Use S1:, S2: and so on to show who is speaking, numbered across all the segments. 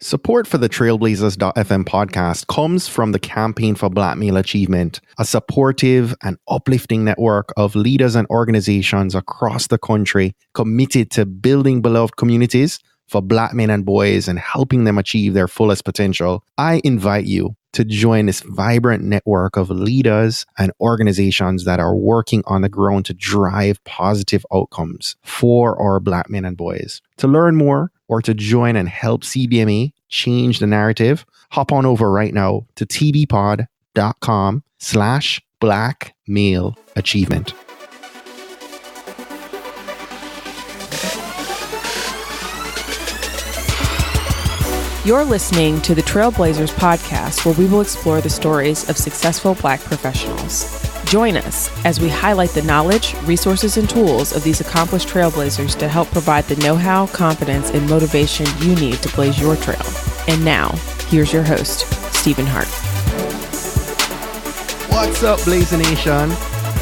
S1: Support for the Trailblazers.fm podcast comes from the Campaign for Black Male Achievement, a supportive and uplifting network of leaders and organizations across the country committed to building beloved communities for Black men and boys and helping them achieve their fullest potential. I invite you to join this vibrant network of leaders and organizations that are working on the ground to drive positive outcomes for our Black men and boys. To learn more or to join and help CBMA change the narrative, hop on over right now to tbpod.com/Black Male Achievement.
S2: You're listening to the Trailblazers podcast, where we will explore the stories of successful Black professionals. Join us as we highlight the knowledge, resources, and tools of these accomplished trailblazers to help provide the know-how, confidence, and motivation you need to blaze your trail. And now, here's your host, Stephen Hart.
S1: What's up, Blazer Nation?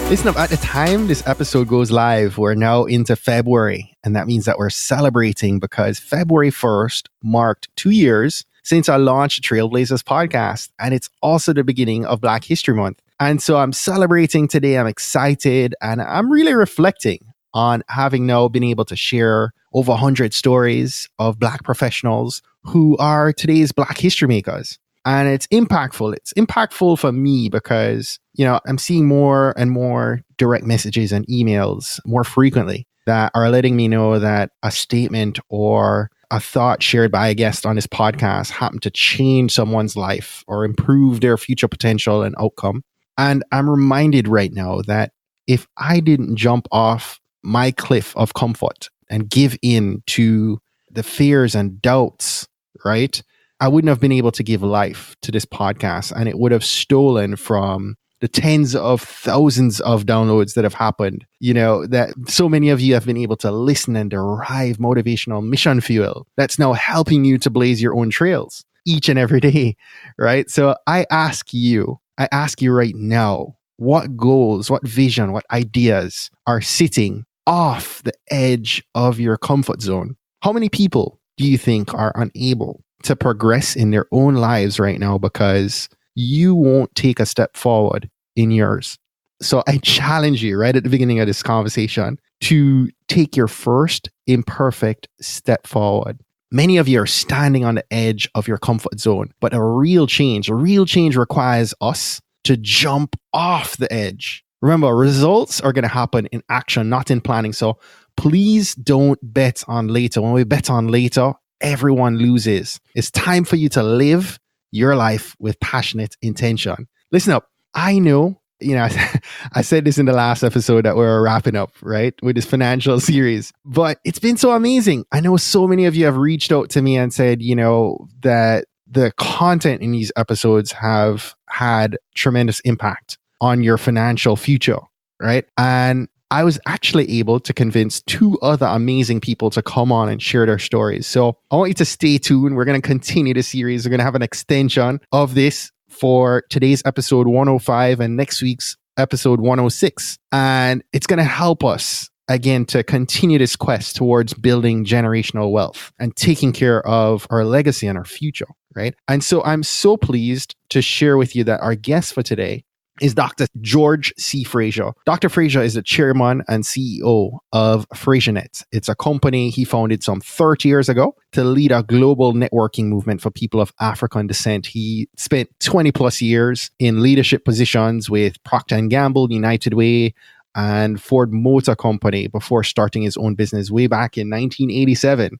S1: Listen up, at the time this episode goes live, we're now into February, and that means that we're celebrating because February 1st marked 2 years since I launched the Trailblazers podcast, and it's also the beginning of Black History Month. And so I'm celebrating today, I'm excited, and I'm really reflecting on having now been able to share over 100 stories of Black professionals who are today's Black history makers. And it's impactful. It's impactful for me because, I'm seeing more and more direct messages and emails more frequently that are letting me know that a statement or a thought shared by a guest on this podcast happened to change someone's life or improve their future potential and outcome. And I'm reminded right now that if I didn't jump off my cliff of comfort and give in to the fears and doubts, right, I wouldn't have been able to give life to this podcast, and it would have stolen from the tens of thousands of downloads that have happened, that so many of you have been able to listen and derive motivational mission fuel that's now helping you to blaze your own trails each and every day, right? So I ask you right now, what goals, what vision, what ideas are sitting off the edge of your comfort zone? How many people do you think are unable to progress in their own lives right now because you won't take a step forward in yours? So I challenge you right at the beginning of this conversation to take your first imperfect step forward. Many of you are standing on the edge of your comfort zone, but a real change requires us to jump off the edge. Remember, results are going to happen in action, not in planning. So please don't bet on later. When we bet on later, everyone loses. It's time for you to live your life with passionate intention. Listen up. I know, I said this in the last episode that we're wrapping up, right, with this financial series, but it's been so amazing. I know so many of you have reached out to me and said, that the content in these episodes have had tremendous impact on your financial future, right? And I was actually able to convince 2 other amazing people to come on and share their stories. So I want you to stay tuned. We're going to continue the series. We're going to have an extension of this for today's episode 105 and next week's episode 106. And it's going to help us, again, to continue this quest towards building generational wealth and taking care of our legacy and our future, right? And so I'm so pleased to share with you that our guest for today is Dr. George C. Fraser. Dr. Fraser is the chairman and CEO of FraserNet. It's a company he founded some 30 years ago to lead a global networking movement for people of African descent. He spent 20 plus years in leadership positions with Procter & Gamble, United Way, and Ford Motor Company before starting his own business way back in 1987.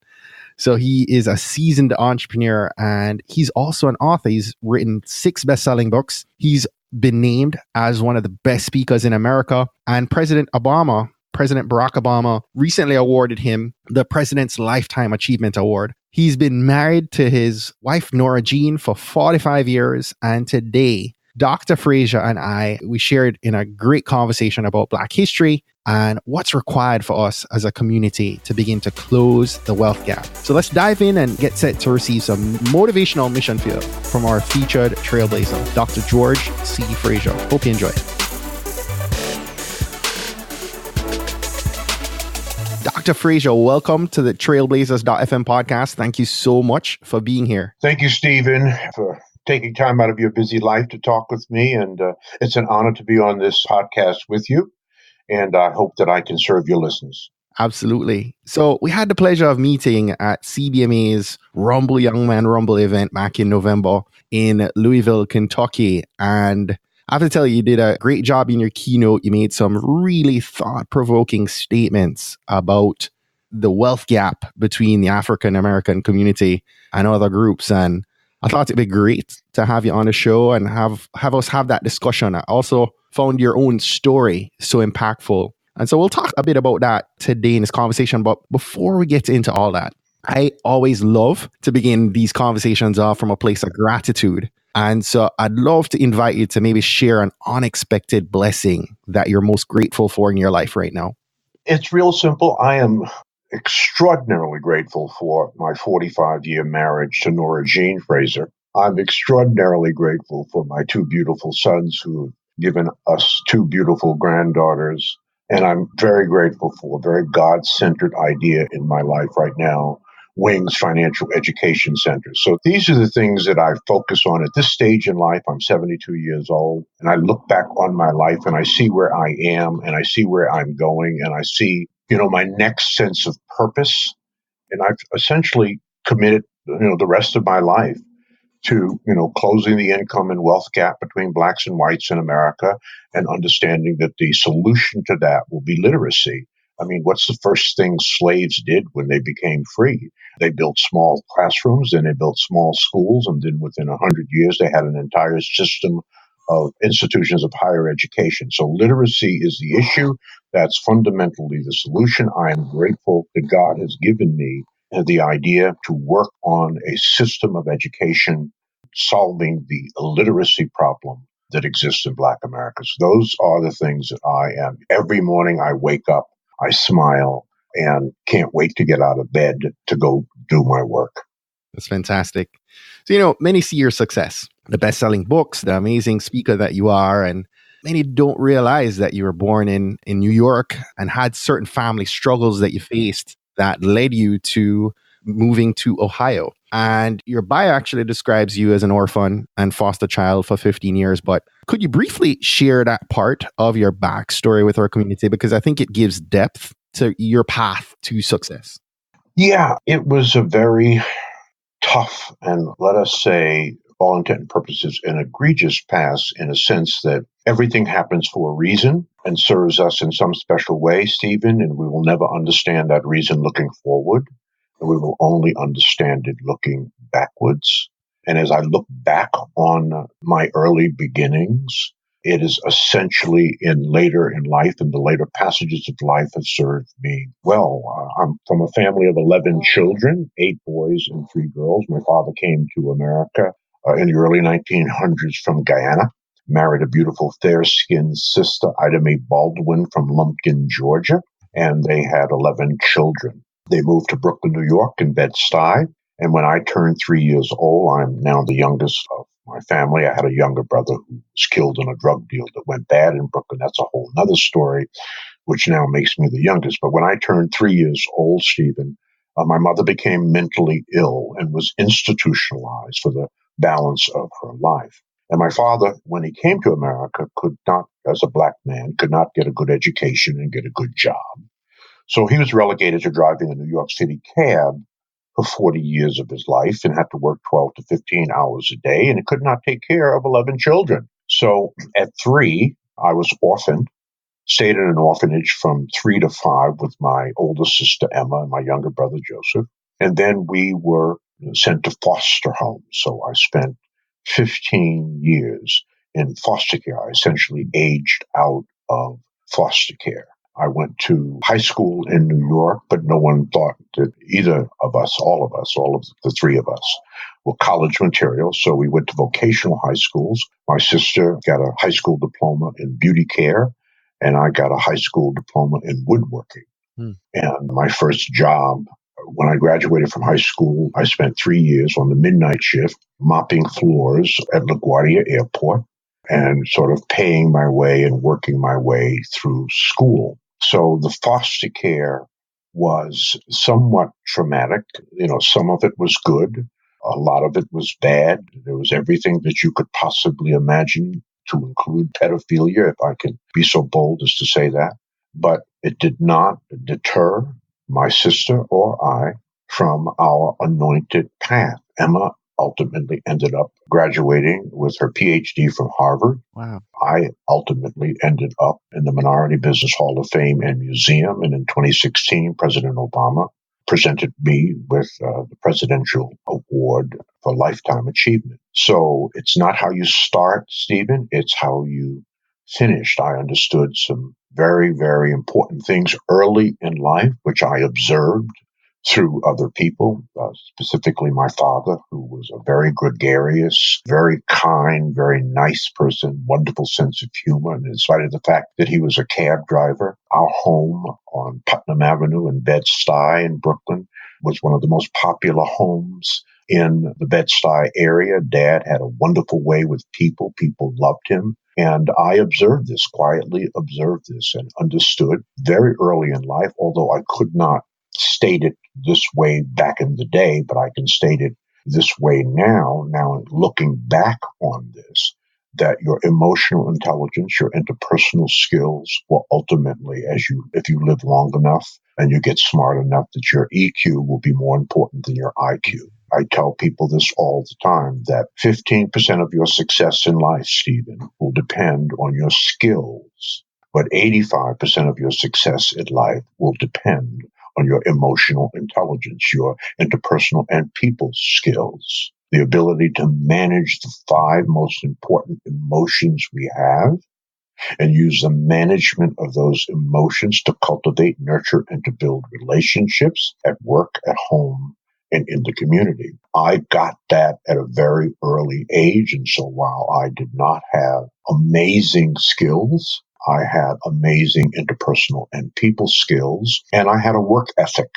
S1: So he is a seasoned entrepreneur, and he's also an author. He's written 6 best-selling books. He's been named as one of the best speakers in America, and President Barack Obama recently awarded him the President's Lifetime Achievement Award. He's been married to his wife, Nora Jean, for 45 years, and today, Dr. Fraser and we shared in a great conversation about Black history and what's required for us as a community to begin to close the wealth gap. So let's dive in and get set to receive some motivational mission fuel from our featured trailblazer, Dr. George C. Fraser. Hope you enjoy it. Dr. Frazier, welcome to the Trailblazers.fm podcast. Thank you so much for being here.
S3: Thank you, Stephen, for taking time out of your busy life to talk with me. And it's an honor to be on this podcast with you. And I hope that I can serve your listeners.
S1: Absolutely. So we had the pleasure of meeting at CBMA's Rumble Young Man Rumble event back in November in Louisville, Kentucky. And I have to tell you did a great job in your keynote. You made some really thought-provoking statements about the wealth gap between the African American community and other groups. And I thought it'd be great to have you on the show and have us have that discussion. I also found your own story so impactful. And so we'll talk a bit about that today in this conversation. But before we get into all that, I always love to begin these conversations off from a place of gratitude. And so I'd love to invite you to maybe share an unexpected blessing that you're most grateful for in your life right now.
S3: It's real simple. I am extraordinarily grateful for my 45-year marriage to Nora Jean Frazier. I'm extraordinarily grateful for my two beautiful sons who have given us two beautiful granddaughters. And I'm very grateful for a very God-centered idea in my life right now, Wings Financial Education Center. So these are the things that I focus on at this stage in life. I'm 72 years old, and I look back on my life and I see where I am and I see where I'm going and I see, my next sense of purpose. And I've essentially committed, the rest of my life to, closing the income and wealth gap between blacks and whites in America and understanding that the solution to that will be literacy. I mean, what's the first thing slaves did when they became free? They built small classrooms, then they built small schools, and then within 100 years, they had an entire system of institutions of higher education. So literacy is the issue. That's fundamentally the solution. I am grateful that God has given me the idea to work on a system of education solving the illiteracy problem that exists in Black America. So those are the things that I am. Every morning I wake up, I smile, and can't wait to get out of bed to go do my work.
S1: That's fantastic. So, many see your success, the best-selling books, the amazing speaker that you are, and many don't realize that you were born in New York and had certain family struggles that you faced that led you to moving to Ohio. And your bio actually describes you as an orphan and foster child for 15 years. But could you briefly share that part of your backstory with our community? Because I think it gives depth to your path to success.
S3: Yeah, it was a very tough and, let us say, all intent and purposes, an egregious past in a sense that everything happens for a reason and serves us in some special way, Stephen, and we will never understand that reason looking forward. And we will only understand it looking backwards. And as I look back on my early beginnings, it is essentially later in life and the later passages of life have served me well. I'm from a family of 11 children, 8 boys and 3 girls. My father came to America in the early 1900s from Guyana, married a beautiful fair-skinned sister, Ida Mae Baldwin from Lumpkin, Georgia, and they had 11 children. They moved to Brooklyn, New York in Bed-Stuy. And when I turned 3 years old, I'm now the youngest of my family. I had a younger brother who was killed in a drug deal that went bad in Brooklyn. That's a whole other story, which now makes me the youngest. But when I turned 3 years old, Stephen, my mother became mentally ill and was institutionalized for the balance of her life. And my father, when he came to America, could not, as a black man, could not get a good education and get a good job. So he was relegated to driving a New York City cab for 40 years of his life and had to work 12 to 15 hours a day, and he could not take care of 11 children. So at 3, I was orphaned, stayed in an orphanage from 3 to 5 with my older sister Emma and my younger brother Joseph. And then we were sent to foster homes. So I spent 15 years in foster care. I essentially aged out of foster care. I went to high school in New York, but no one thought that either of us, all of the 3 of us, were college material. So we went to vocational high schools. My sister got a high school diploma in beauty care, and I got a high school diploma in woodworking. And my first job, when I graduated from high school, I spent 3 years on the midnight shift mopping floors at LaGuardia Airport and sort of paying my way and working my way through school. So the foster care was somewhat traumatic. Some of it was good. A lot of it was bad. There was everything that you could possibly imagine, to include pedophilia, if I can be so bold as to say that. But it did not deter my sister or I from our anointed path. Emma ultimately ended up graduating with her PhD from Harvard.
S1: Wow.
S3: I ultimately ended up in the Minority Business Hall of Fame and Museum. And in 2016, President Obama presented me with the Presidential Award for Lifetime Achievement. So it's not how you start, Stephen, it's how you finished. I understood some very, very important things early in life, which I observed through other people, specifically my father, who was a very gregarious, very kind, very nice person, wonderful sense of humor. And in spite of the fact that he was a cab driver, our home on Putnam Avenue in Bed-Stuy in Brooklyn was one of the most popular homes in the Bed-Stuy area. Dad had a wonderful way with people. People loved him. And I observed this, quietly observed this, and understood very early in life, although I could not state it this way back in the day, but I can state it this way now. Now, looking back on this, that your emotional intelligence, your interpersonal skills will ultimately, if you live long enough and you get smart enough, that your EQ will be more important than your IQ. I tell people this all the time, that 15% of your success in life, Stephen, will depend on your skills, but 85% of your success in life will depend on your emotional intelligence, your interpersonal and people skills, the ability to manage the 5 most important emotions we have and use the management of those emotions to cultivate, nurture, and to build relationships at work, at home, and in the community. I got that at a very early age. And so while I did not have amazing skills, I had amazing interpersonal and people skills, and I had a work ethic.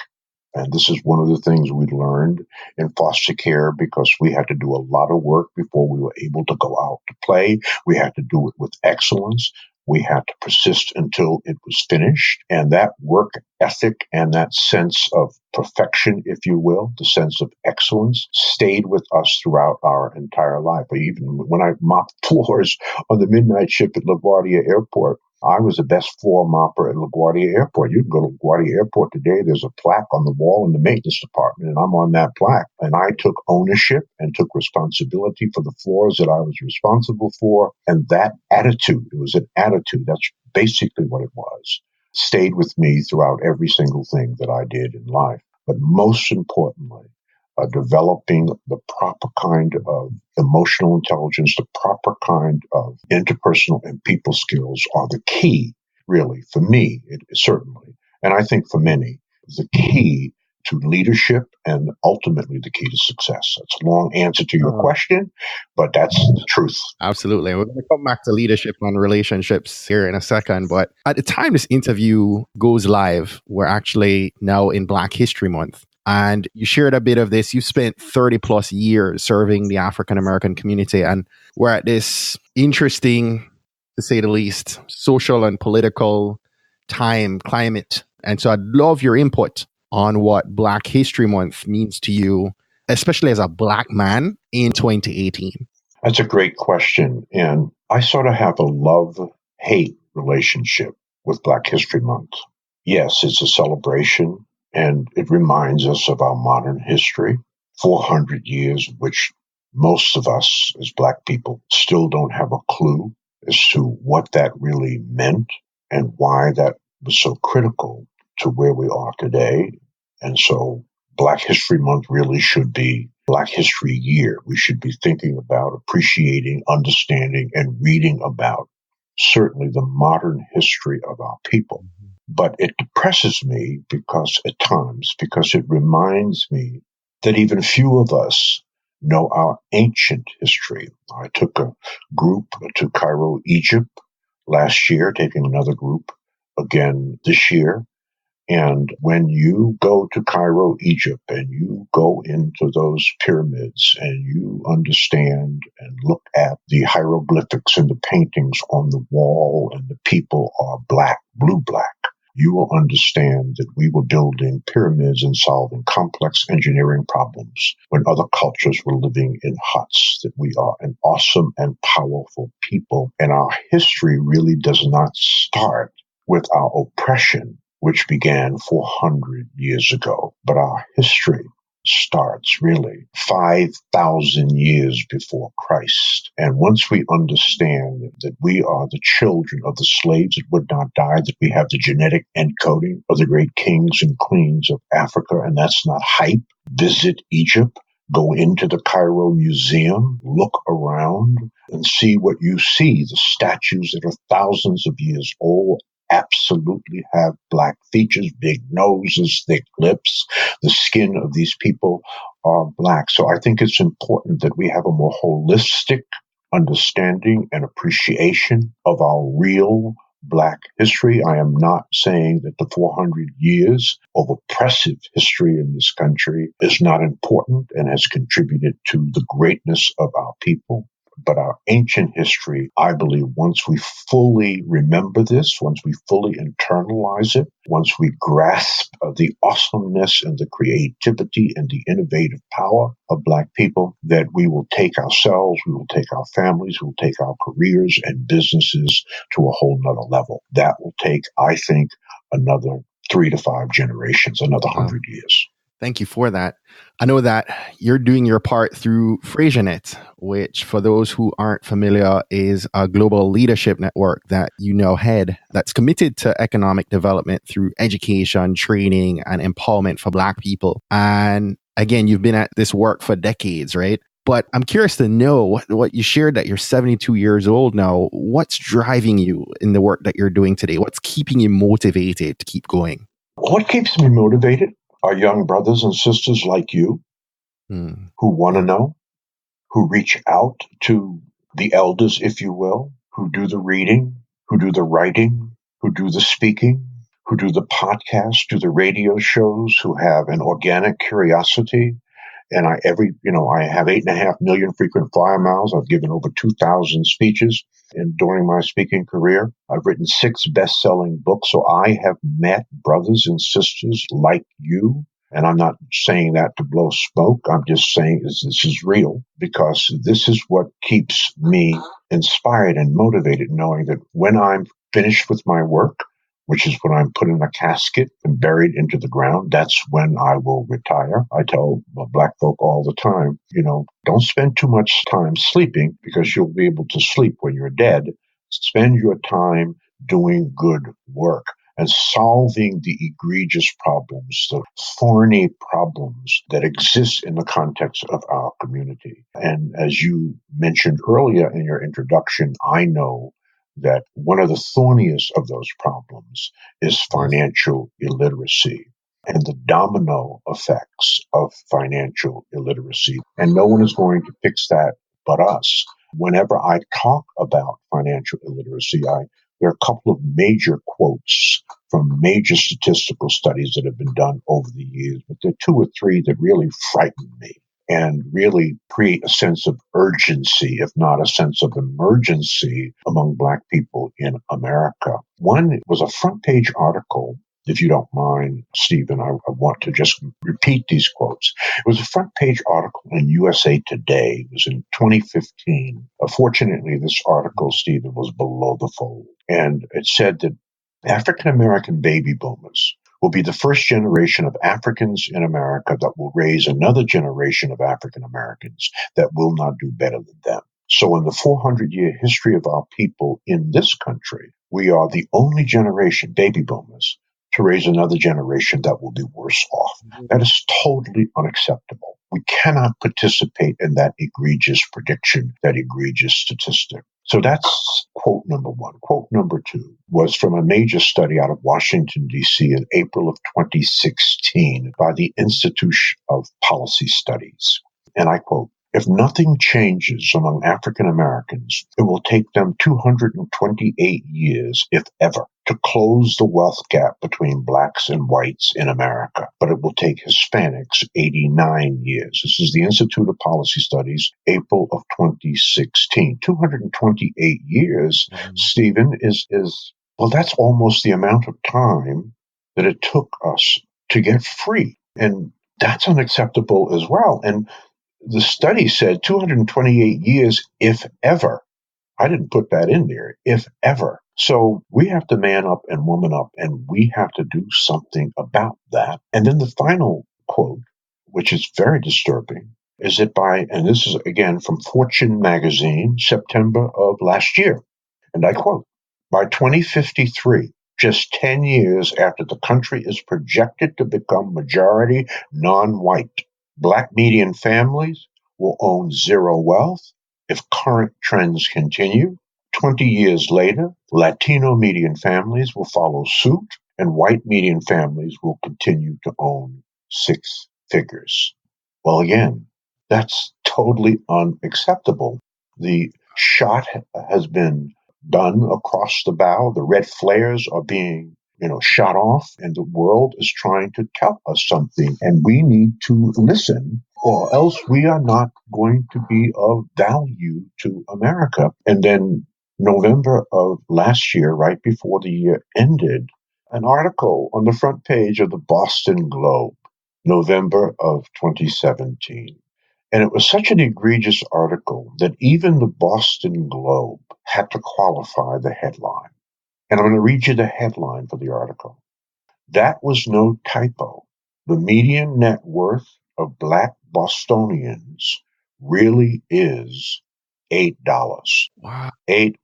S3: And this is one of the things we learned in foster care, because we had to do a lot of work before we were able to go out to play. We had to do it with excellence. We had to persist until it was finished. And that work ethic and that sense of perfection, if you will, the sense of excellence, stayed with us throughout our entire life. Even when I mopped floors on the midnight shift at LaGuardia Airport, I was the best floor mopper at LaGuardia Airport. You can go to LaGuardia Airport today. There's a plaque on the wall in the maintenance department, and I'm on that plaque. And I took ownership and took responsibility for the floors that I was responsible for. And that attitude, it was an attitude, that's basically what it was, stayed with me throughout every single thing that I did in life. But most importantly, developing the proper kind of emotional intelligence, the proper kind of interpersonal and people skills are the key, really, for me, certainly, and I think for many, the key to leadership and ultimately the key to success. That's a long answer to your question, but that's the truth.
S1: Absolutely. We're going to come back to leadership and relationships here in a second. But at the time this interview goes live, we're actually now in Black History Month. And you shared a bit of this. You spent 30 plus years serving the African American community. And we're at this interesting, to say the least, social and political climate. And so I'd love your input on what Black History Month means to you, especially as a Black man in 2018.
S3: That's a great question. And I sort of have a love-hate relationship with Black History Month. Yes, it's a celebration. And it reminds us of our modern history, 400 years, which most of us as Black people still don't have a clue as to what that really meant and why that was so critical to where we are today. And so Black History Month really should be Black History Year. We should be thinking about, appreciating, understanding, and reading about certainly the modern history of our people. But it depresses me because it reminds me that even few of us know our ancient history. I took a group to Cairo, Egypt last year, taking another group again this year. And when you go to Cairo, Egypt, and you go into those pyramids and you understand and look at the hieroglyphics and the paintings on the wall, and the people are black, blue-black, you will understand that we were building pyramids and solving complex engineering problems when other cultures were living in huts, that we are an awesome and powerful people. And our history really does not start with our oppression, which began 400 years ago, but our history starts really 5,000 years before Christ. And once we understand that we are the children of the slaves that would not die, that we have the genetic encoding of the great kings and queens of Africa, and that's not hype. Visit Egypt, go into the Cairo Museum, look around and see what you see. The statues that are thousands of years old absolutely have black features, big noses, thick lips. The skin of these people are black. So I think it's important that we have a more holistic understanding and appreciation of our real black history. I am not saying that the 400 years of oppressive history in this country is not important and has contributed to the greatness of our people. But our ancient history, I believe, once we fully remember this, once we fully internalize it, once we grasp the awesomeness and the creativity and the innovative power of Black people, that we will take ourselves, we will take our families, we will take our careers and businesses to a whole nother level. That will take, I think, another 3 to 5 generations, another 100 years.
S1: Thank you for that. I know that you're doing your part through FraserNet, which, for those who aren't familiar, is a global leadership network that you now head that's committed to economic development through education, training, and empowerment for Black people. And again, you've been at this work for decades, right? But I'm curious to know what you shared, that you're 72 years old now. What's driving you in the work that you're doing today? What's keeping you motivated to keep going?
S3: What keeps me motivated are young brothers and sisters like you who want to know, who reach out to the elders, if you will, who do the reading, who do the writing, who do the speaking, who do the podcasts, do the radio shows, who have an organic curiosity. And I have 8.5 million frequent flyer miles. I've given over 2,000 speeches during my speaking career. I've written 6 best-selling books. So I have met brothers and sisters like you. And I'm not saying that to blow smoke. I'm just saying this is real, because this is what keeps me inspired and motivated, knowing that when I'm finished with my work, which is when I'm put in a casket and buried into the ground, that's when I will retire. I tell Black folk all the time, don't spend too much time sleeping, because you'll be able to sleep when you're dead. Spend your time doing good work and solving the egregious problems, the thorny problems that exist in the context of our community. And as you mentioned earlier in your introduction, I know that one of the thorniest of those problems is financial illiteracy and the domino effects of financial illiteracy. And no one is going to fix that but us. Whenever I talk about financial illiteracy, there are a couple of major quotes from major statistical studies that have been done over the years, but there are 2 or 3 that really frighten me and really create a sense of urgency, if not a sense of emergency, among Black people in America. One was a front page article. If you don't mind, Stephen, I want to just repeat these quotes. It was a front page article in USA Today. It was in 2015. Fortunately, this article, Stephen, was below the fold. And it said that African-American baby boomers will be the first generation of Africans in America that will raise another generation of African Americans that will not do better than them. So in the 400-year history of our people in this country, we are the only generation, baby boomers, to raise another generation that will be worse off. That is totally unacceptable. We cannot participate in that egregious prediction, that egregious statistic. So that's quote number 1. Quote number 2 was from a major study out of Washington, D.C. in April of 2016 by the Institute of Policy Studies. And I quote, "If nothing changes among African Americans, it will take them 228 years, if ever, to close the wealth gap between Blacks and whites in America. But it will take Hispanics 89 years. This is the Institute of Policy Studies, April of 2016. 228 years, Stephen, is Well, that's almost the amount of time that it took us to get free. And that's unacceptable as well. And the study said 228 years, if ever. I didn't put that in there, if ever. So we have to man up and woman up, and we have to do something about that. And then the final quote, which is very disturbing, is that and this is again from Fortune magazine, September of last year, and I quote, by 2053, just 10 years after the country is projected to become majority non-white, Black median families will own zero wealth. If current trends continue, 20 years later, Latino median families will follow suit, and white median families will continue to own six figures. Well, again, that's totally unacceptable. The shot has been done across the bow. The red flares are being shot off, and the world is trying to tell us something, and we need to listen, or else we are not going to be of value to America. And then November of last year, right before the year ended, an article on the front page of the Boston Globe, November of 2017. And it was such an egregious article that even the Boston Globe had to qualify the headline. And I'm going to read you the headline for the article. That was no typo. The median net worth of Black Bostonians really is $8.
S1: Wow.
S3: $8.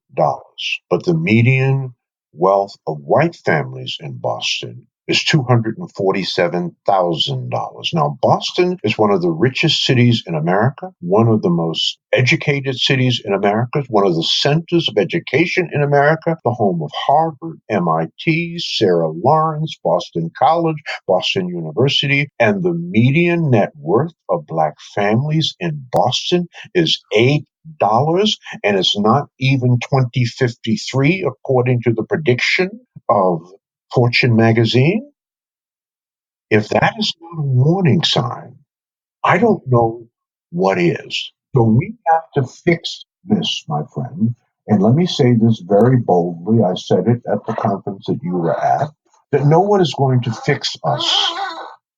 S3: But the median wealth of white families in Boston is $247,000. Now, Boston is one of the richest cities in America, one of the most educated cities in America, one of the centers of education in America, the home of Harvard, MIT, Sarah Lawrence, Boston College, Boston University, and the median net worth of Black families in Boston is $8. And it's not even 2053, according to the prediction of Fortune magazine. If that is not a warning sign, I don't know what is. So we have to fix this, my friend. And let me say this very boldly. I said it at the conference that you were at, that no one is going to fix us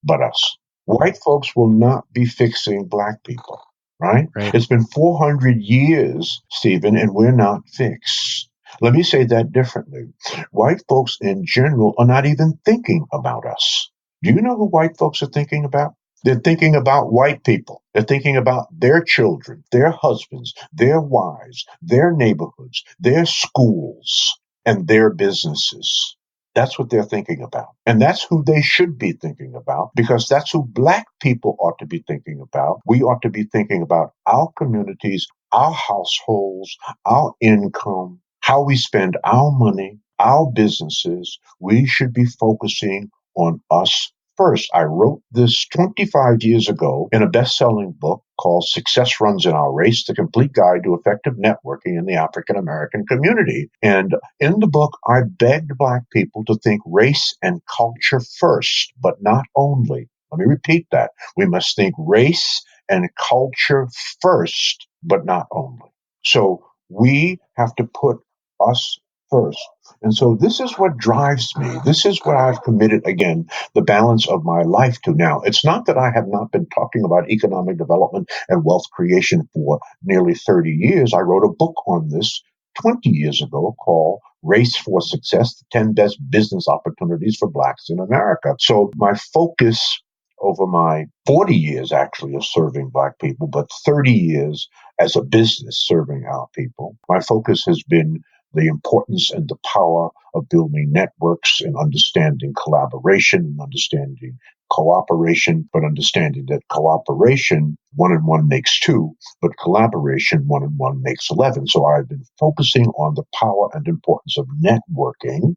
S3: but us. White folks will not be fixing Black people, right? It's been 400 years, Stephen, and we're not fixed. Let me say that differently. White folks in general are not even thinking about us. Do you know who white folks are thinking about? They're thinking about white people. They're thinking about their children, their husbands, their wives, their neighborhoods, their schools, and their businesses. That's what they're thinking about. And that's who they should be thinking about, because that's who Black people ought to be thinking about. We ought to be thinking about our communities, our households, our income, how we spend our money, our businesses. We should be focusing on us first. I wrote this 25 years ago in a best-selling book called Success Runs in Our Race, The Complete Guide to Effective Networking in the African American Community. And in the book, I begged Black people to think race and culture first, but not only. Let me repeat that. We must think race and culture first, but not only. So we have to put us first. And so this is what drives me. This is what I've committed, again, the balance of my life to now. It's not that I have not been talking about economic development and wealth creation for nearly 30 years. I wrote a book on this 20 years ago called Race for Success, the 10 Best Business Opportunities for Blacks in America. So my focus over my 40 years actually of serving Black people, but 30 years as a business serving our people, my focus has been the importance and the power of building networks and understanding collaboration and understanding cooperation, but understanding that cooperation, 1 and 1 makes 2, but collaboration, 1 and 1 makes 11. So I've been focusing on the power and importance of networking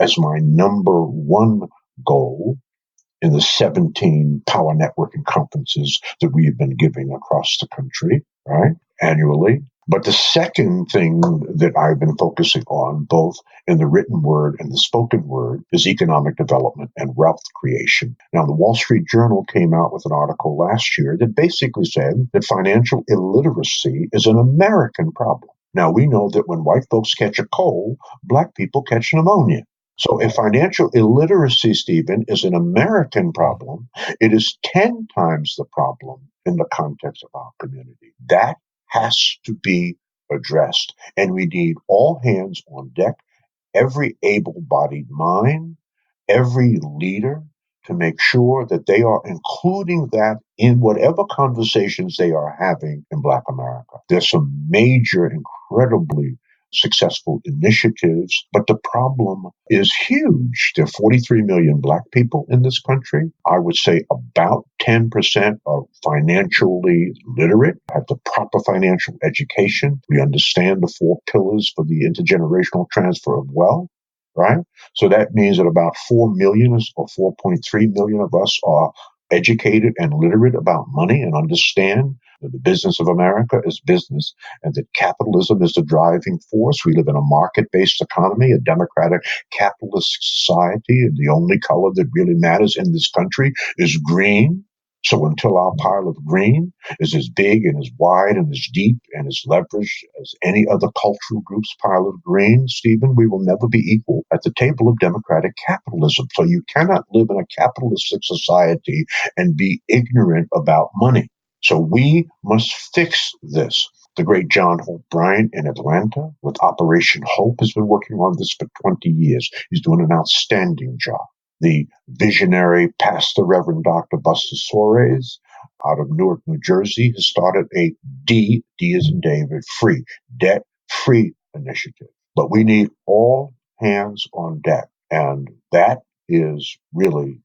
S3: as my number one goal in the 17 power networking conferences that we have been giving across the country, right, annually. But the second thing that I've been focusing on, both in the written word and the spoken word, is economic development and wealth creation. Now, the Wall Street Journal came out with an article last year that basically said that financial illiteracy is an American problem. Now, we know that when white folks catch a cold, black people catch pneumonia. So if financial illiteracy, Stephen, is an American problem, it is 10 times the problem in the context of our community. That has to be addressed. And we need all hands on deck, every able-bodied mind, every leader, to make sure that they are including that in whatever conversations they are having in Black America. There's some major, incredibly successful initiatives, but the problem is huge. There are 43 million Black people in this country. I would say about 10% are financially literate, have the proper financial education. We understand the 4 pillars for the intergenerational transfer of wealth. Right? So that means that about 4 million or 4.3 million of us are educated and literate about money and understand that the business of America is business and that capitalism is the driving force. We live in a market-based economy, a democratic capitalist society, and the only color that really matters in this country is green. So until our pile of green is as big and as wide and as deep and as leveraged as any other cultural group's pile of green, Stephen, we will never be equal at the table of democratic capitalism. So you cannot live in a capitalistic society and be ignorant about money. So we must fix this. The great John Hope Bryant in Atlanta with Operation Hope has been working on this for 20 years. He's doing an outstanding job. The visionary pastor, Reverend Dr. Buster Soares out of Newark, New Jersey, has started a D as in David, free, debt-free initiative. But we need all hands on deck. And that is really,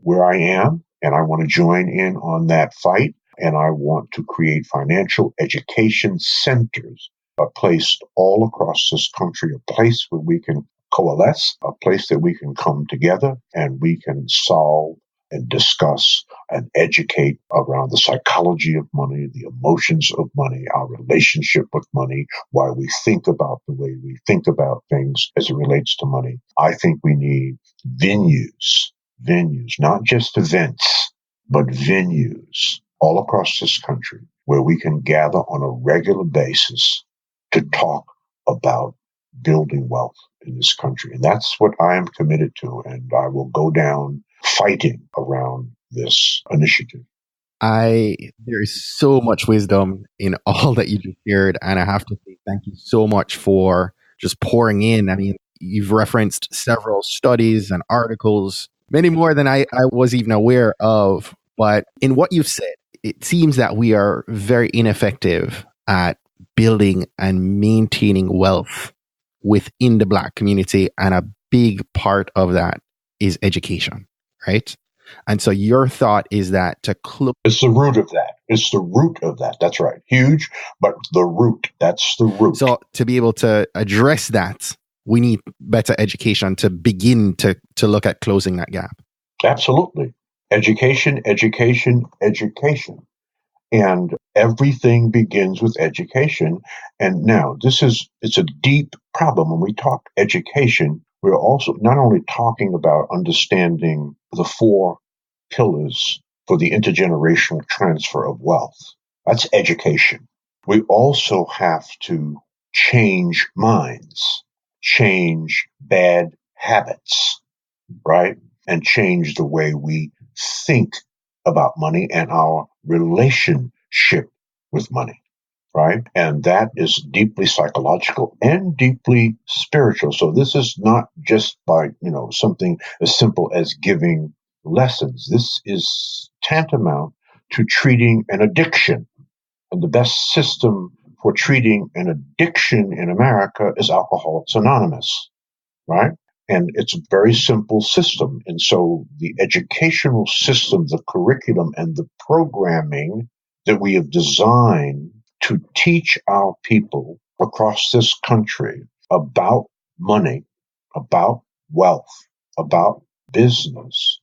S3: where I am. And I want to join in on that fight. And I want to create financial education centers placed all across this country, a place where we can coalesce, a place that we can come together and we can solve and discuss and educate around the psychology of money, the emotions of money, our relationship with money, why we think about the way we think about things as it relates to money. I think we need venues, not just events, but venues all across this country where we can gather on a regular basis to talk about building wealth in this country. And that's what I am committed to. And I will go down fighting around this initiative.
S1: There is so much wisdom in all that you just shared. And I have to say thank you so much for just pouring in. I mean, you've referenced several studies and articles, many more than I was even aware of. But in what you've said, it seems that we are very ineffective at building and maintaining wealth within the Black community. And a big part of that is education, right? And so your thought is that
S3: it's the root of that. It's the root of that. That's right. Huge, but the root. That's the root.
S1: So to be able to address that, we need better education to begin to look at closing that gap.
S3: Absolutely. Education. And everything begins with education. And now it's a deep problem. When we talk education, we're also not only talking about understanding the 4 pillars for the intergenerational transfer of wealth. That's education. We also have to change minds, change bad habits, right? And change the way we think about money and our relationship with money, right? And that is deeply psychological and deeply spiritual. So this is not just by, something as simple as giving lessons. This is tantamount to treating an addiction. And the best system for treating an addiction in America is Alcoholics Anonymous, right? And it's a very simple system. And so the educational system, the curriculum, and the programming that we have designed to teach our people across this country about money, about wealth, about business,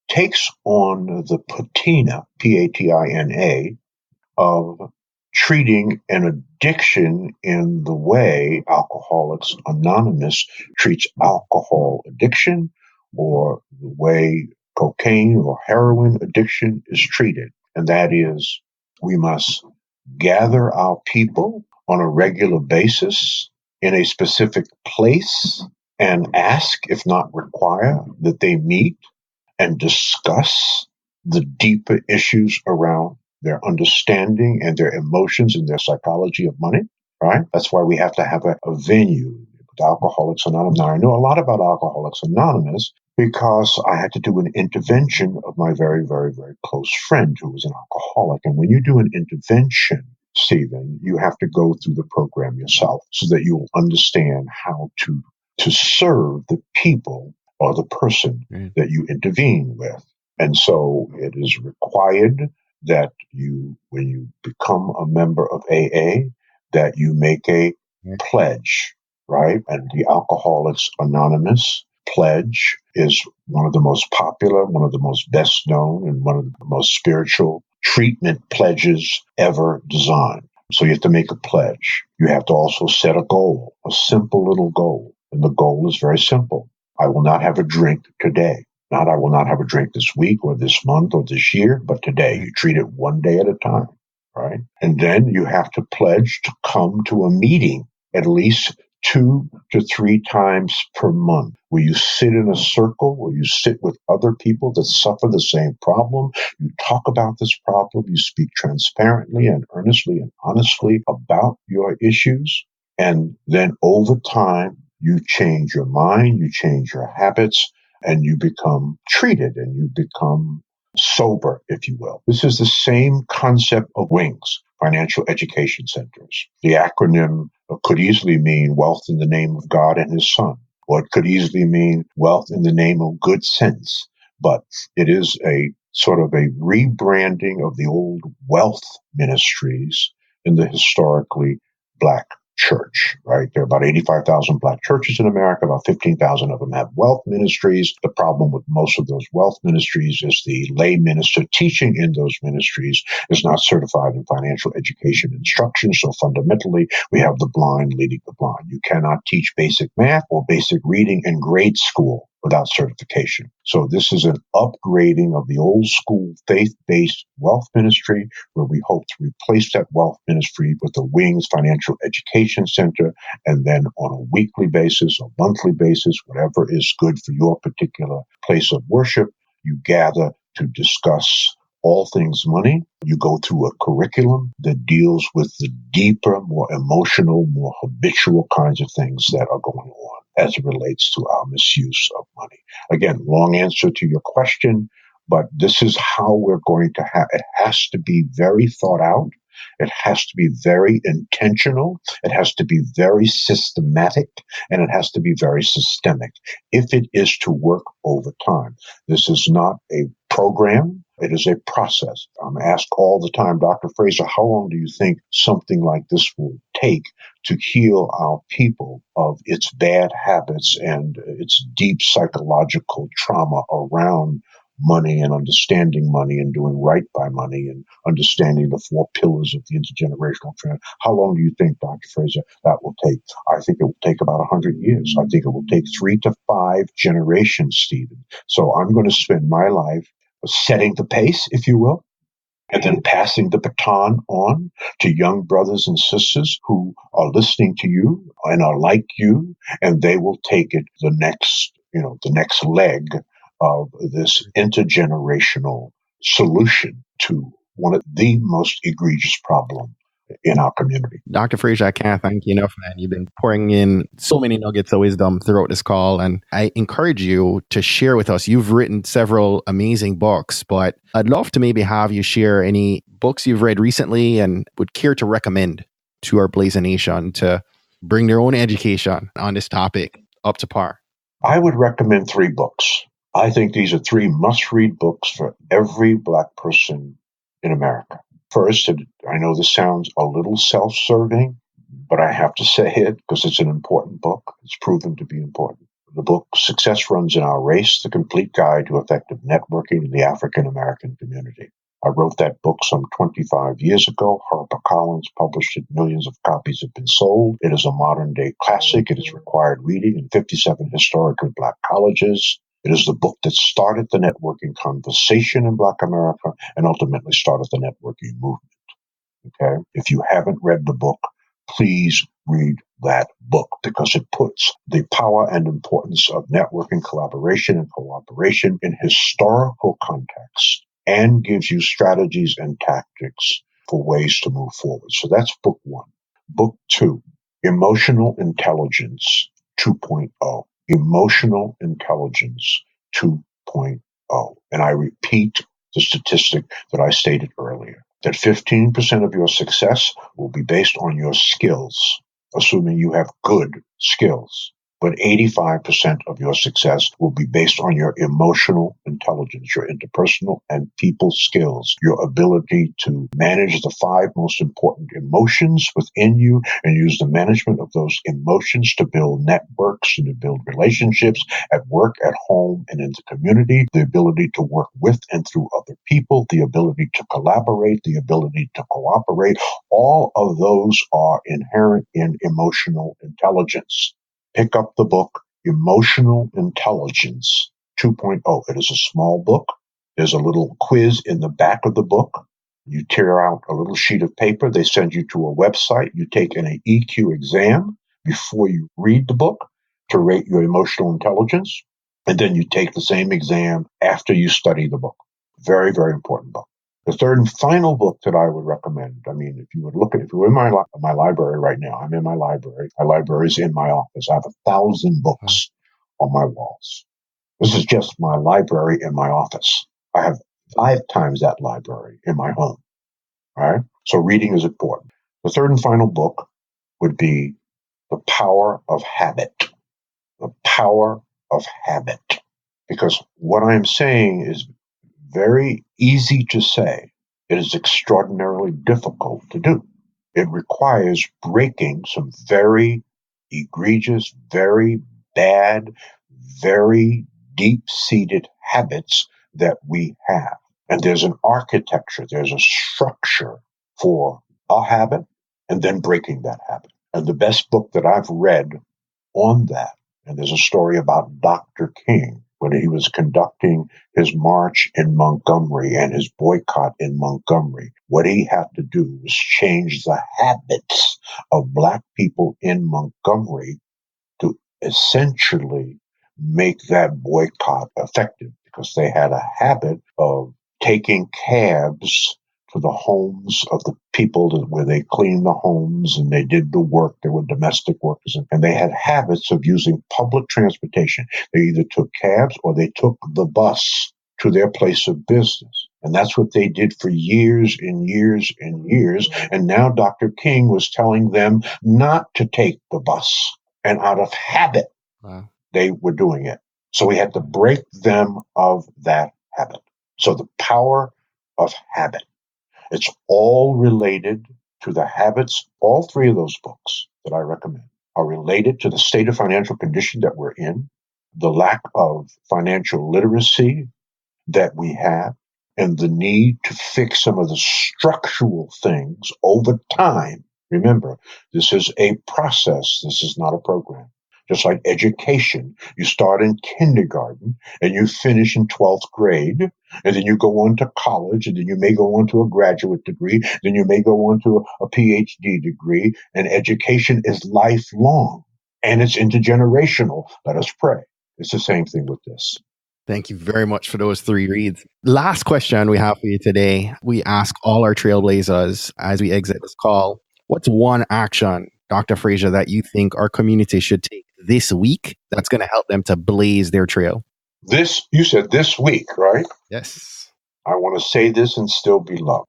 S3: takes on the patina, Patina, of treating an addiction in the way Alcoholics Anonymous treats alcohol addiction, or the way cocaine or heroin addiction is treated. And that is, we must gather our people on a regular basis in a specific place and ask, if not require, that they meet and discuss the deeper issues around their understanding and their emotions and their psychology of money, right? That's why we have to have a venue with Alcoholics Anonymous. Now, I know a lot about Alcoholics Anonymous because I had to do an intervention of my very, very, very close friend who was an alcoholic. And when you do an intervention, Stephen, you have to go through the program yourself so that you'll understand how to serve the people or the person that you intervene with. And so it is required that you, when you become a member of AA, that you make a pledge, right? And the Alcoholics Anonymous pledge is one of the most popular, one of the most best known, and one of the most spiritual treatment pledges ever designed. So you have to make a pledge. You have to also set a goal, a simple little goal. And the goal is very simple. I will not have a drink today. Not I will not have a drink this week or this month or this year, but today. You treat it one day at a time, right? And then you have to pledge to come to a meeting at least 2 to 3 times per month, where you sit in a circle, where you sit with other people that suffer the same problem. You talk about this problem. You speak transparently and earnestly and honestly about your issues. And then over time, you change your mind, you change your habits, and you become treated and you become sober, if you will. This is the same concept of WINGS, Financial Education Centers. The acronym could easily mean Wealth in the Name of God and His Son, or it could easily mean Wealth in the Name of Good Sense. But it is a sort of a rebranding of the old wealth ministries in the historically Black church, right? There are about 85,000 Black churches in America. About 15,000 of them have wealth ministries. The problem with most of those wealth ministries is the lay minister teaching in those ministries is not certified in financial education instruction. So fundamentally, we have the blind leading the blind. You cannot teach basic math or basic reading in grade school without certification. So this is an upgrading of the old school faith-based wealth ministry, where we hope to replace that wealth ministry with the WINGS Financial Education Center, and then on a weekly basis or monthly basis, whatever is good for your particular place of worship, you gather to discuss all things money. You go through a curriculum that deals with the deeper, more emotional, more habitual kinds of things that are going on as it relates to our misuse of money. Again, long answer to your question, but this is how we're going to have it. Has to be very thought out. It has to be very intentional. It has to be very systematic, and it has to be very systemic if it is to work over time. This is not a program. It is a process. I'm asked all the time, Dr. Fraser, how long do you think something like this will take to heal our people of its bad habits and its deep psychological trauma around money and understanding money and doing right by money and understanding the 4 pillars of the intergenerational trend? How long do you think, Dr. Fraser, that will take? I think it will take about 100 years. I think it will take 3 to 5 generations, Stephen. So I'm going to spend my life setting the pace, if you will, and then passing the baton on to young brothers and sisters who are listening to you and are like you, and they will take it the next leg of this intergenerational solution to one of the most egregious problems in our community.
S1: Dr. Fraser, I can't thank you enough, man. You've been pouring in so many nuggets of wisdom throughout this call, and I encourage you to share with us. You've written several amazing books, but I'd love to maybe have you share any books you've read recently and would care to recommend to our Blazer Nation to bring their own education on this topic up to par.
S3: I would recommend 3 books. I think these are 3 must-read books for every Black person in America. First, I know this sounds a little self-serving, but I have to say it because it's an important book. It's proven to be important. The book, Success Runs in Our Race, The Complete Guide to Effective Networking in the African American Community. I wrote that book some 25 years ago. HarperCollins published it. Millions of copies have been sold. It is a modern-day classic. It is required reading in 57 historically Black colleges. It is the book that started the networking conversation in Black America and ultimately started the networking movement. Okay. If you haven't read the book, please read that book because it puts the power and importance of networking, collaboration, and cooperation in historical context and gives you strategies and tactics for ways to move forward. So that's book one. Book two, Emotional Intelligence 2.0. Emotional Intelligence 2.0. And I repeat the statistic that I stated earlier, that 15% of your success will be based on your skills, assuming you have good skills. But 85% of your success will be based on your emotional intelligence, your interpersonal and people skills, your ability to manage the 5 most important emotions within you and use the management of those emotions to build networks and to build relationships at work, at home, and in the community, the ability to work with and through other people, the ability to collaborate, the ability to cooperate. All of those are inherent in emotional intelligence. Pick up the book, Emotional Intelligence 2.0. It is a small book. There's a little quiz in the back of the book. You tear out a little sheet of paper. They send you to a website. You take an EQ exam before you read the book to rate your emotional intelligence. And then you take the same exam after you study the book. Very, very important book. The third and final book that I would recommend, I mean, if you were in my library right now, I'm in my library. My library is in my office. I have 1,000 books on my walls. This is just my library in my office. I have 5 times that library in my home. All right? So reading is important. The third and final book would be The Power of Habit. The Power of Habit. Because what I'm saying is very easy to say. It is extraordinarily difficult to do. It requires breaking some very egregious, very bad, very deep-seated habits that we have. And there's an architecture, there's a structure for a habit and then breaking that habit. And the best book that I've read on that, and there's a story about Dr. King, when he was conducting his march in Montgomery and his boycott in Montgomery, what he had to do was change the habits of Black people in Montgomery to essentially make that boycott effective, because they had a habit of taking cabs to the homes of the people where they cleaned the homes and they did the work. They were domestic workers, and they had habits of using public transportation. They either took cabs or they took the bus to their place of business. And that's what they did for years and years and years. And now Dr. King was telling them not to take the bus. And out of habit, they were doing it. So we had to break them of that habit. So the power of habit. It's all related to the habits. All 3 of those books that I recommend are related to the state of financial condition that we're in, the lack of financial literacy that we have, and the need to fix some of the structural things over time. Remember, this is a process. This is not a program. Just like education, you start in kindergarten and you finish in 12th grade, and then you go on to college, and then you may go on to a graduate degree, then you may go on to a PhD degree, and education is lifelong and it's intergenerational. Let us pray. It's the same thing with this.
S1: Thank you very much for those 3 reads. Last question we have for you today. We ask all our trailblazers as we exit this call, what's one action, Dr. Frazier, that you think our community should take this week that's going to help them to blaze their trail?
S3: You said this week, right?
S1: Yes.
S3: I want to say this and still be loved.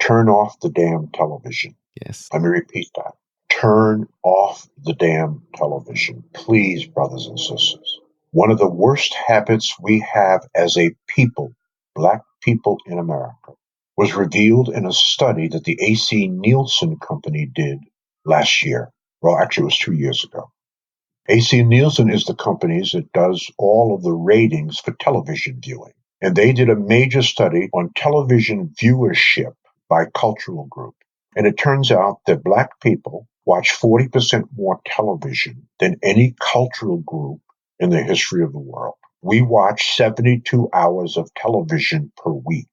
S3: Turn off the damn television.
S1: Yes.
S3: Let me repeat that. Turn off the damn television. Please, brothers and sisters. One of the worst habits we have as a people, Black people in America, was revealed in a study that the A.C. Nielsen Company did last year. Well, actually, it was 2 years ago. A.C. Nielsen is the company that does all of the ratings for television viewing. And they did a major study on television viewership by cultural group. And it turns out that Black people watch 40% more television than any cultural group in the history of the world. We watch 72 hours of television per week.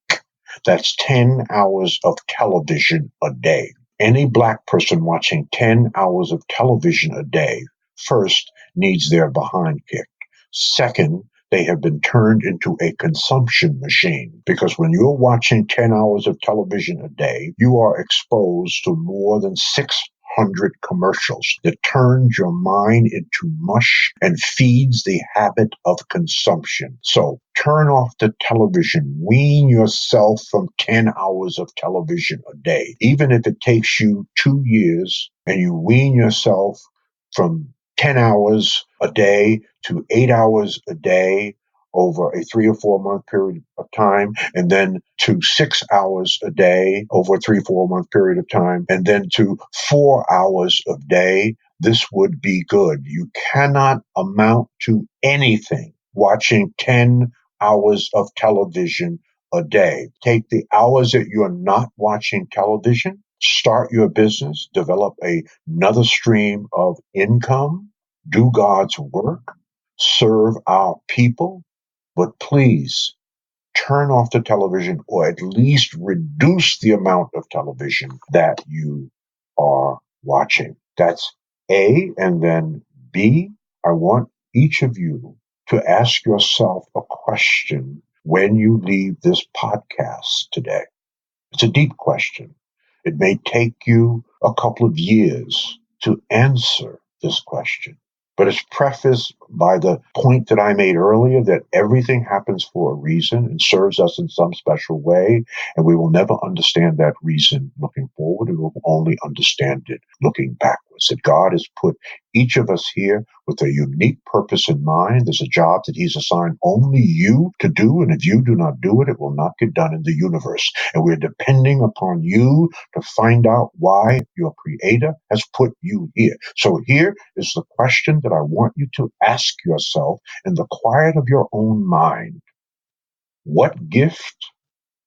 S3: That's 10 hours of television a day. Any Black person watching 10 hours of television a day, first, needs their behind kicked. Second, they have been turned into a consumption machine, because when you're watching 10 hours of television a day, you are exposed to more than 600 commercials that turns your mind into mush and feeds the habit of consumption. So turn off the television. Wean yourself from 10 hours of television a day. Even if it takes you 2 years and you wean yourself from 10 hours a day to 8 hours a day over a 3 or 4 month period of time, and then to 6 hours a day over a 3-4 month period of time, and then to 4 hours a day, this would be good. You cannot amount to anything watching 10 hours of television a day. Take the hours that you're not watching television, start your business, develop another stream of income, do God's work, serve our people, but please turn off the television, or at least reduce the amount of television that you are watching. That's A. And then B, I want each of you to ask yourself a question when you leave this podcast today. It's a deep question. It may take you a couple of years to answer this question, but it's prefaced by the point that I made earlier, that everything happens for a reason and serves us in some special way, and we will never understand that reason looking forward. We will only understand it looking backwards. That God has put each of us here with a unique purpose in mind. There's a job that He's assigned only you to do, and if you do not do it, it will not get done in the universe. And we're depending upon you to find out why your Creator has put you here. So here is the question that I want you to ask yourself in the quiet of your own mind. What gift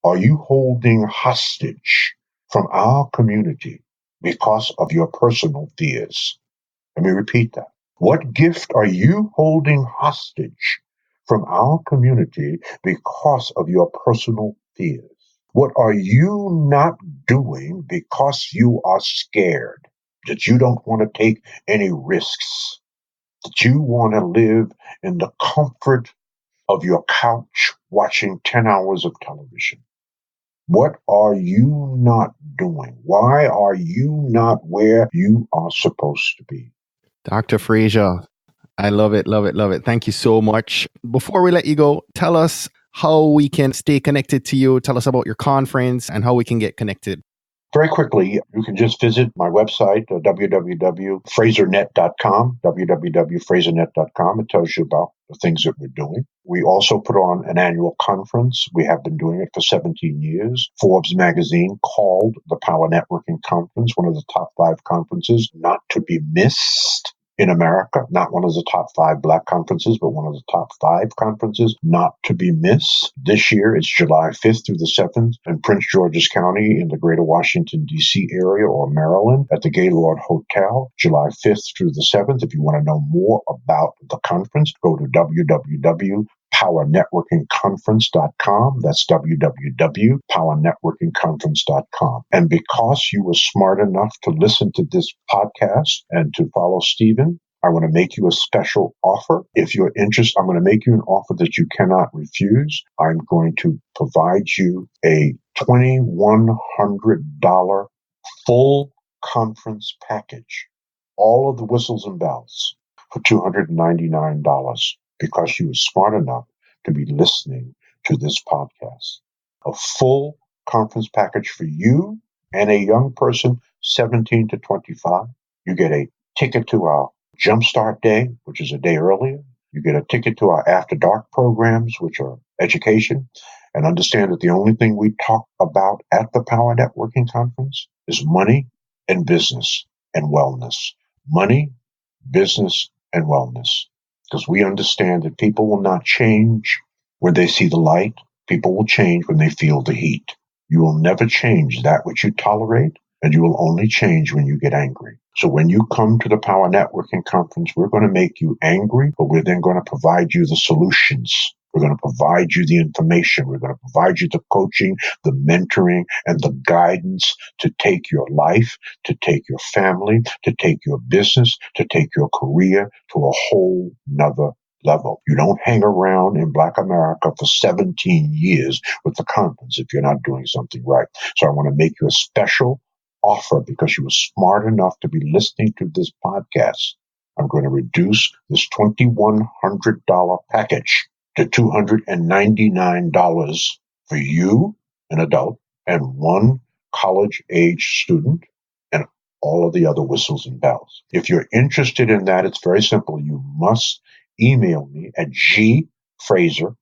S3: are you holding hostage from our community because of your personal fears? Let me repeat that. What gift are you holding hostage from our community because of your personal fears? What are you not doing because you are scared, that you don't want to take any risks, that you want to live in the comfort of your couch watching 10 hours of television? What are you not doing? Why are you not where you are supposed to be?
S1: Dr. Frazier, I love it, love it, love it. Thank you so much. Before we let you go, tell us how we can stay connected to you. Tell us about your conference and how we can get connected.
S3: Very quickly, you can just visit my website, www.frazernet.com, www.frazernet.com. It tells you about the things that we're doing. We also put on an annual conference. We have been doing it for 17 years. Forbes magazine called the Power Networking Conference one of the top 5 conferences not to be missed in America. Not one of the top 5 Black conferences, but one of the top 5 conferences not to be missed. This year, it's July 5th through the 7th in Prince George's County in the greater Washington, D.C. area, or Maryland, at the Gaylord Hotel, July 5th through the 7th. If you want to know more about the conference, go to www.powernetworkingconference.com. That's www.powernetworkingconference.com. And because you were smart enough to listen to this podcast and to follow Stephen, I want to make you a special offer. If you're interested, I'm going to make you an offer that you cannot refuse. I'm going to provide you a $2,100 full conference package, all of the whistles and bells, for $299, because you were smart enough to be listening to this podcast. A full conference package for you and a young person, 17 to 25. You get a ticket to our Jumpstart Day, which is a day earlier. You get a ticket to our After Dark programs, which are education. And understand that the only thing we talk about at the Power Networking Conference is money and business and wellness. Money, business, and wellness. Because we understand that people will not change when they see the light. People will change when they feel the heat. You will never change that which you tolerate, and you will only change when you get angry. So when you come to the Power Networking Conference, we're going to make you angry, but we're then going to provide you the solutions We're going to provide you the information. We're going to provide you the coaching, the mentoring, and the guidance to take your life, to take your family, to take your business, to take your career to a whole nother level. You don't hang around in Black America for 17 years with the conference if you're not doing something right. So I want to make you a special offer because you were smart enough to be listening to this podcast. I'm going to reduce this $2,100 package to $299 for you, an adult, and one college-age student, and all of the other whistles and bells. If you're interested in that, it's very simple. You must email me at gfraser,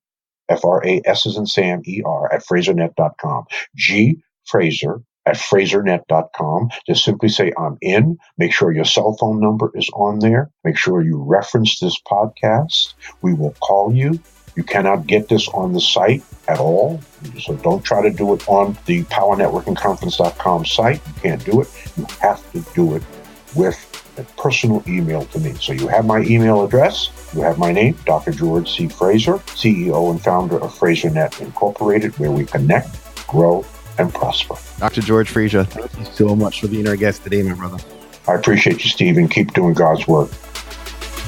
S3: F-R-A-S as in Sam, E-R, at frasernet.com. gfraser at frasernet.com. Just simply say, I'm in. Make sure your cell phone number is on there. Make sure you reference this podcast. We will call you. You cannot get this on the site at all. So don't try to do it on the powernetworkingconference.com site. You can't do it. You have to do it with a personal email to me. So you have my email address. You have my name, Dr. George C. Fraser, CEO and founder of FraserNet Incorporated, where we connect, grow, and prosper.
S1: Dr. George Fraser, thank you so much for being our guest today, my brother.
S3: I appreciate you, Steve, and keep doing God's work.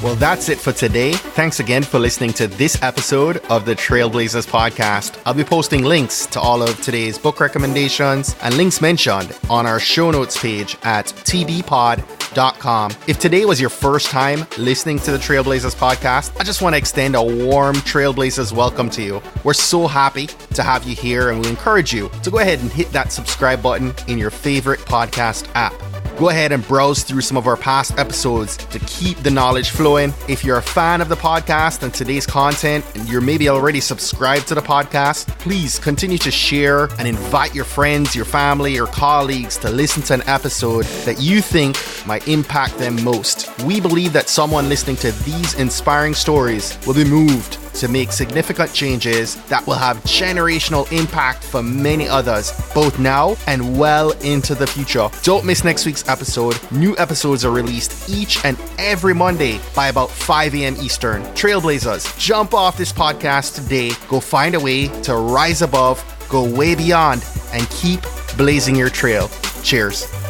S1: Well, that's it for today. Thanks again for listening to this episode of the Trailblazers podcast. I'll be posting links to all of today's book recommendations and links mentioned on our show notes page at tbpod.com. If today was your first time listening to the Trailblazers podcast, I just want to extend a warm Trailblazers welcome to you. We're so happy to have you here, and we encourage you to go ahead and hit that subscribe button in your favorite podcast app. Go ahead and browse through some of our past episodes to keep the knowledge flowing. If you're a fan of the podcast and today's content, and you're maybe already subscribed to the podcast, please continue to share and invite your friends, your family, your colleagues to listen to an episode that you think might impact them most. We believe that someone listening to these inspiring stories will be moved to make significant changes that will have generational impact for many others, both now and well into the future. Don't miss next week's episode. New episodes are released each and every Monday by about 5 a.m. Eastern. Trailblazers, jump off this podcast today. Go find a way to rise above, go way beyond, and keep blazing your trail. Cheers.